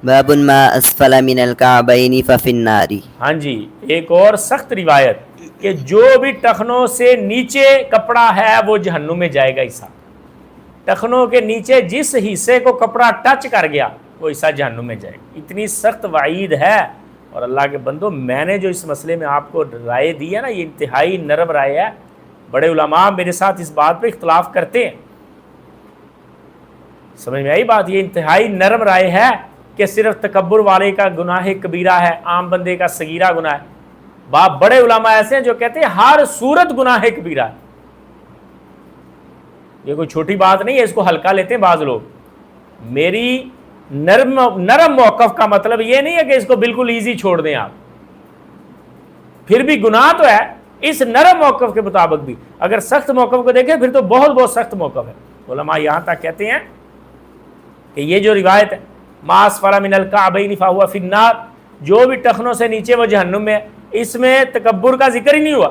باب ما اسفل من الكعبین ففی النار۔ ہاں جی، ایک اور سخت روایت کہ جو بھی ٹخنوں سے نیچے کپڑا ہے وہ جہنم میں جائے گا حصہ۔ ٹخنوں کے نیچے جس حصے کو کپڑا ٹچ کر گیا وہ حصہ جہنم میں جائے گا۔ اتنی سخت وعید ہے۔ اور اللہ کے بندو، میں نے جو اس مسئلے میں آپ کو رائے دی ہے نا، یہ انتہائی نرم رائے ہے۔ بڑے علماء میرے ساتھ اس بات پہ اختلاف کرتے ہیں، سمجھ میں آئی بات؟ یہ انتہائی نرم رائے ہے کہ صرف تکبر والے کا گناہ کبیرہ ہے، عام بندے کا صغیرہ گناہ ہے۔ باپ بڑے علماء ایسے ہیں جو کہتے ہیں ہر صورت گناہ کبیرہ ہے۔ یہ کوئی چھوٹی بات نہیں ہے، اس کو ہلکا لیتے ہیں بعض لوگ۔ میری نرم موقف کا مطلب یہ نہیں ہے کہ اس کو بالکل ایزی چھوڑ دیں آپ، پھر بھی گناہ تو ہے۔ اس نرم موقف کے مطابق بھی اگر سخت موقف کو دیکھیں پھر تو بہت بہت سخت موقف ہے۔ علماء یہاں تک کہتے ہیں کہ یہ جو روایت ہے ما اسفل من الکعبین فہو فی النار، جو بھی ٹخنوں سے نیچے وہ جہنم میں، اس میں تکبر کا ذکر ہی نہیں ہوا،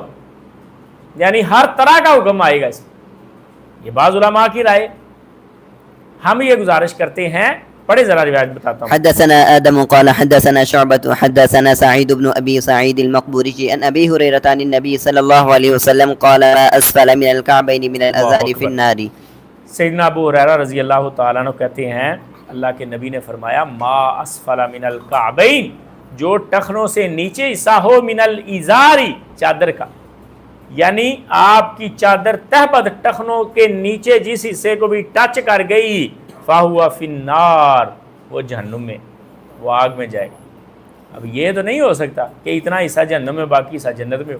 یعنی ہر طرح کا حکم آئے گا اس میں۔ یہ بعض علماء کی رائے۔ ہم یہ گزارش کرتے ہیں، پڑھے ذرا روایت بتاتا ہوں۔ حدثنا آدم قال حدثنا شعبة حدثنا سعيد بن أبي سعيد المقبوري عن أبي هريرة عن النبي صلى الله عليه وسلم قال ما أسفل من الكعبين من الأزار في النار۔ سیدنا ابو ہریرہ رضی اللہ تعالیٰ عنہ کہتے ہیں اللہ کے نبی نے فرمایا ما اسفل من الکعبین، جو ٹخنوں سے نیچے حصہ ہو، من الازاری، چادر کا، یعنی آپ کی چادر تہبند ٹخنوں کے نیچے جس حصے کو بھی ٹچ کر گئی فہو فی النار، وہ جہنم میں، وہ آگ میں جائے گا۔ اب یہ تو نہیں ہو سکتا کہ اتنا حصہ جہنم میں باقی حصہ جنت میں ہو۔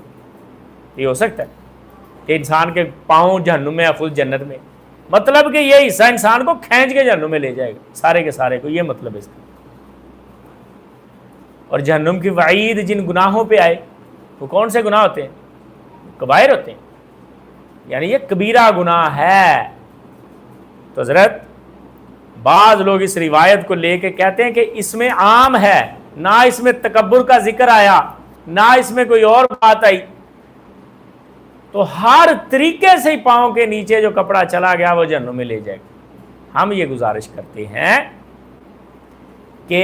یہ ہو سکتا ہے کہ انسان کے پاؤں جہنم میں یا فل جنت میں؟ مطلب کہ یہ حصہ انسان کو کھینچ کے جہنم میں لے جائے گا، سارے کے سارے کو، یہ مطلب ہے اس کا۔ اور جہنم کی وعید جن گناہوں پہ آئے وہ کون سے گناہ ہوتے ہیں؟ کبائر ہوتے ہیں، یعنی یہ کبیرہ گناہ ہے۔ تو حضرت بعض لوگ اس روایت کو لے کے کہتے ہیں کہ اس میں عام ہے، نہ اس میں تکبر کا ذکر آیا، نہ اس میں کوئی اور بات آئی، تو ہر طریقے سے پاؤں کے نیچے جو کپڑا چلا گیا وہ جہنم میں لے جائے گا۔ ہم یہ گزارش کرتے ہیں کہ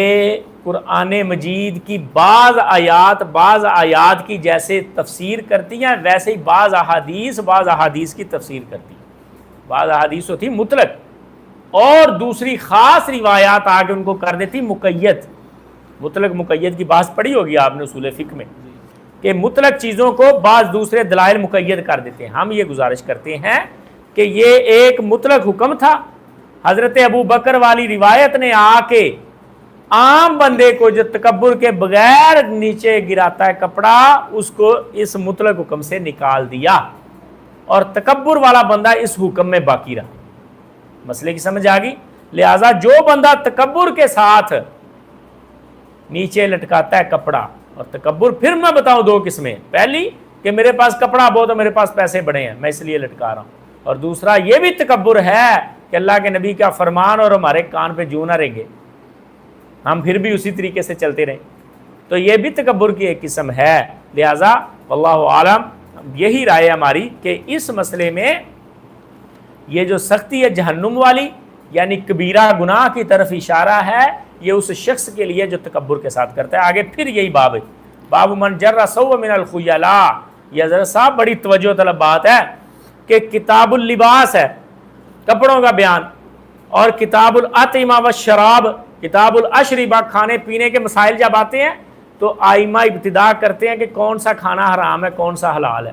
قرآن مجید کی بعض آیات کی جیسے تفسیر کرتی ہیں، ویسے ہی بعض احادیث کی تفسیر کرتی ہیں۔ بعض احادیث ہوتی مطلق، اور دوسری خاص روایات آگے ان کو کر دیتی مقید۔ مطلق مقید کی بات پڑھی ہوگی آپ نے اصول فقہ میں، کہ مطلق چیزوں کو بعض دوسرے دلائل مقید کر دیتے ہیں۔ ہم یہ گزارش کرتے ہیں کہ یہ ایک مطلق حکم تھا، حضرت ابو بکر والی روایت نے آ کے عام بندے کو جو تکبر کے بغیر نیچے گراتا ہے کپڑا، اس کو اس مطلق حکم سے نکال دیا، اور تکبر والا بندہ اس حکم میں باقی رہا۔ مسئلے کی سمجھ آ گئی؟ لہٰذا جو بندہ تکبر کے ساتھ نیچے لٹکاتا ہے کپڑا، اور تکبر پھر میں بتاؤں دو قسمیں، پہلی کہ میرے پاس کپڑا بہت ہے، میرے پاس پیسے بڑے ہیں، میں اس لیے لٹکا رہا ہوں، اور دوسرا یہ بھی تکبر ہے کہ اللہ کے نبی کا فرمان اور ہمارے کان پہ جوں نہ رنگے، ہم پھر بھی اسی طریقے سے چلتے رہیں، تو یہ بھی تکبر کی ایک قسم ہے۔ لہٰذا واللہ عالم یہی رائے ہماری کہ اس مسئلے میں یہ جو سختی ہے جہنم والی، یعنی کبیرہ گناہ کی طرف اشارہ ہے، یہ اس شخص کے لیے جو تکبر کے ساتھ کرتا ہے۔ آگے پھر یہی باب ہے، باب من جر ثوب من الخیلاء۔ یہ حضرت صاحب بڑی توجہ طلب بات ہے کہ کتاب اللباس ہے، کپڑوں کا بیان، اور کتاب الاطعمہ والشراب، کتاب الاشربہ، کھانے پینے کے مسائل جب آتے ہیں تو آئمہ ابتدا کرتے ہیں کہ کون سا کھانا حرام ہے، کون سا حلال ہے۔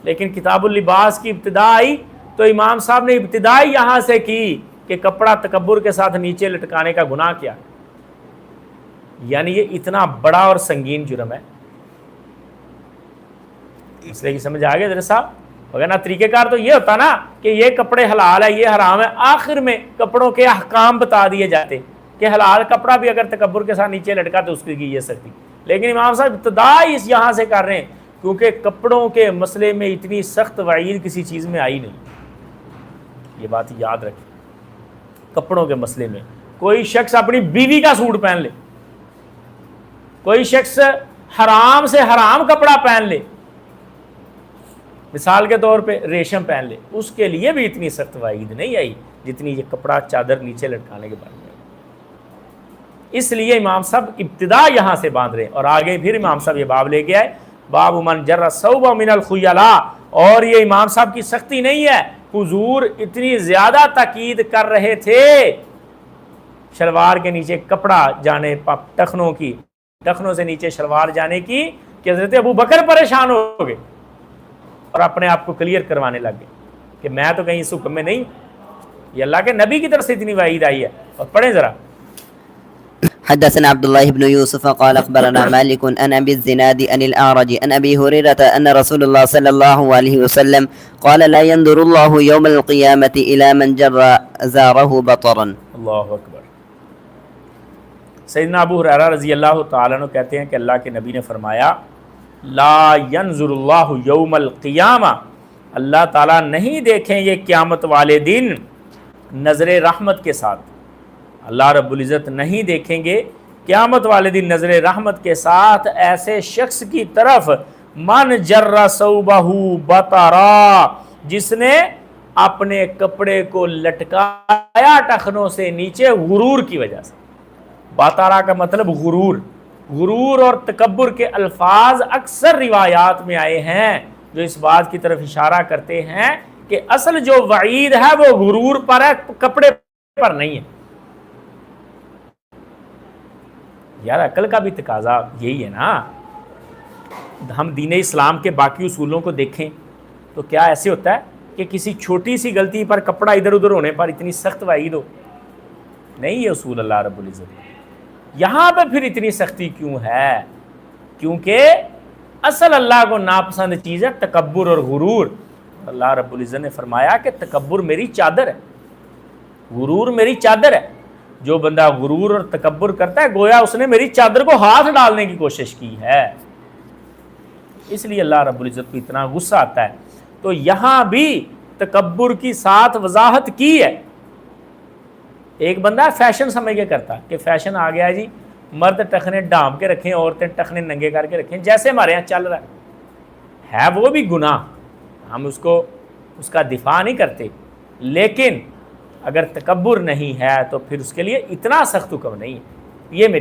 لیکن کتاب اللباس کی ابتدا آئی تو امام صاحب نے ابتدا یہاں سے کی کہ کپڑا تکبر کے ساتھ نیچے لٹکانے کا گناہ کیا، یعنی یہ اتنا بڑا اور سنگین جرم ہے۔ اس لیے سمجھ آ گیا حضرت صاحب؟ وغیرہ طریقہ کار تو یہ ہوتا نا کہ یہ کپڑے حلال ہے، یہ حرام ہے، آخر میں کپڑوں کے احکام بتا دیے جاتے کہ حلال کپڑا بھی اگر تکبر کے ساتھ نیچے لٹکا تو اس کی یہ سختی۔ لیکن امام صاحب ابتدا اس یہاں سے کر رہے ہیں کیونکہ کپڑوں کے مسئلے میں اتنی سخت وعید کسی چیز میں آئی نہیں، یہ بات یاد رکھیں۔ کپڑوں کے مسئلے میں کوئی شخص اپنی بیوی کا سوٹ پہن لے، کوئی شخص حرام سے حرام کپڑا پہن لے، مثال کے طور پہ ریشم پہن لے، اس کے لیے بھی اتنی سخت وعید نہیں آئی جتنی یہ کپڑا چادر نیچے لٹکانے کے بارے میں۔ اس لیے امام صاحب ابتدا یہاں سے باندھ رہے ہیں، اور آگے پھر امام صاحب یہ باب لے کے آئے، باب من جر ثوب من الخیلاء۔ اور یہ امام صاحب کی سختی نہیں ہے، حضور اتنی زیادہ تاکید کر رہے تھے شلوار کے نیچے کپڑا جانے، ٹخنوں سے نیچے شلوار جانے کی، کہ حضرت ابو بکر پریشان ہو گئے اور اپنے آپ کو کلیئر کروانے لگ گئے کہ میں تو کہیں اس حکم میں نہیں، یہ اللہ کے نبی کی طرف سے اتنی وعید آئی ہے۔ اور پڑھیں ذرا۔ حدثنا عبد الله بن يوسف قال أخبرنا مالك عن أبي الزناد عن الأعرج عن أبي هريرة أن رسول الله صلى الله عليه وسلم قال لا ينظر الله يوم القيامة إلى من جر زاره بطرا۔ اللہ اکبر۔ سیدنا ابو ہریرہ رضی اللہ تعالیٰ عنہ کہتے ہیں کہ اللہ کے نبی نے فرمایا لا ينظر اللہ یوم القیامہ، اللہ تعالیٰ نہیں دیکھیں یہ قیامت والے دن نظر رحمت کے ساتھ، اللہ رب العزت نہیں دیکھیں گے قیامت والے دن نظر رحمت کے ساتھ ایسے شخص کی طرف من جر ثوبہ بطرا، جس نے اپنے کپڑے کو لٹکایا ٹخنوں سے نیچے غرور کی وجہ سے۔ بطرا کا مطلب غرور اور تکبر کے الفاظ اکثر روایات میں آئے ہیں جو اس بات کی طرف اشارہ کرتے ہیں کہ اصل جو وعید ہے وہ غرور پر ہے، کپڑے پر نہیں ہے۔ یار عقل کا بھی تقاضا یہی ہے نا، ہم دین اسلام کے باقی اصولوں کو دیکھیں تو کیا ایسے ہوتا ہے کہ کسی چھوٹی سی غلطی پر کپڑا ادھر ادھر ہونے پر اتنی سخت وعید ہو؟ نہیں، یہ اصول اللہ رب العزت۔ یہاں پہ پھر اتنی سختی کیوں ہے؟ کیونکہ اصل اللہ کو ناپسند چیز ہے تکبر اور غرور۔ اللہ رب العزت نے فرمایا کہ تکبر میری چادر ہے، غرور میری چادر ہے۔ جو بندہ غرور اور تکبر کرتا ہے گویا اس نے میری چادر کو ہاتھ ڈالنے کی کوشش کی ہے، اس لیے اللہ رب العزت کو اتنا غصہ آتا ہے۔ تو یہاں بھی تکبر کی ساتھ وضاحت کی ہے۔ ایک بندہ فیشن سمجھ کے کرتا کہ فیشن آ گیا جی، مرد ٹخنے ڈھانپ کے رکھیں، عورتیں ٹخنے ننگے کر کے رکھیں، جیسے ہمارے یہاں چل رہا ہے وہ بھی گناہ، ہم اس کا دفاع نہیں کرتے، لیکن اگر تکبر نہیں ہے تو پھر اس کے لیے اتنا سخت حکم نہیں ہے۔ یہ میری